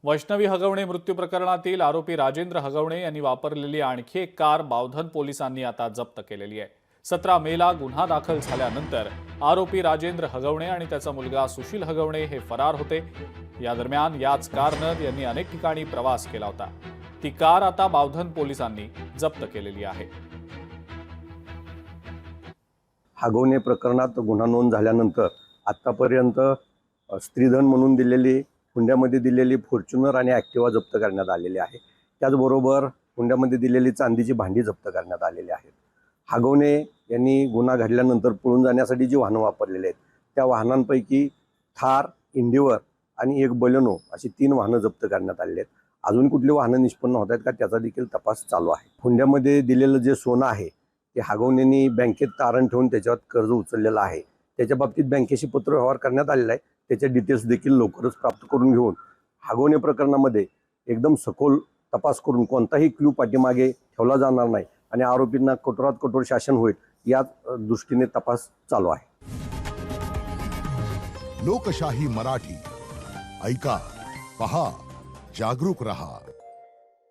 वैष्णवी हगवणे मृत्यू प्रकरणातील आरोपी राजेंद्र हगवणे यांनी वापरलेली आणखी एक कार बावधन पोलिसांनी आता जप्त केलेली आहे। 17 मेला गुन्हा दाखल झाल्यानंतर आरोपी राजेंद्र हगवणे आणि त्याचा मुलगा सुशील हगवणे हे फरार होते। या दरम्यान याच कारनं यांनी अनेक ठिकाणी प्रवास केला होता। ती कार आता बावधन पोलिसांनी जप्त केलेली आहे। हगवणे प्रकरणात गुन्हा नोंद झाल्यानंतर आतापर्यंत स्त्रीधन म्हणून दिलेली हुंड्यामध्ये दिलेली फॉर्च्युनर आणि ॲक्टिवा जप्त करण्यात आलेली आहे। त्याचबरोबर हुंड्यामध्ये दिलेली चांदीची भांडी जप्त करण्यात आलेली आहेत। हगवणे यांनी गुन्हा घडल्यानंतर पळून जाण्यासाठी जी वाहनं वापरलेली आहेत त्या वाहनांपैकी थार, इंडिवर आणि एक बलेनो अशी 3 वाहनं जप्त करण्यात आलेली आहेत। अजून कुठली वाहनं निष्पन्न होत आहेत का त्याचा देखील तपास चालू आहे। हुंड्यामध्ये दिलेलं जे सोनं आहे ते हगवणेंनी बँकेत तारण ठेवून त्याच्यावर कर्ज उचललेलं आहे। त्याच्या बाबतीत बँकेशी पत्र व्यवहार करण्यात आलेला आहे। त्याचे डिटेल्स देखील लवकरच प्राप्त करून घेऊन हगवणे प्रकरणामध्ये एकदम सखोल तपास करून कोणताही क्लू पाठीमागे ठेवला जाणार नाही आणि आरोपींना कठोरात कठोर शासन होईल या दृष्टीने तपास चालू आहे। लोकशाही मराठी ऐका, पहा, जागरूक रहा।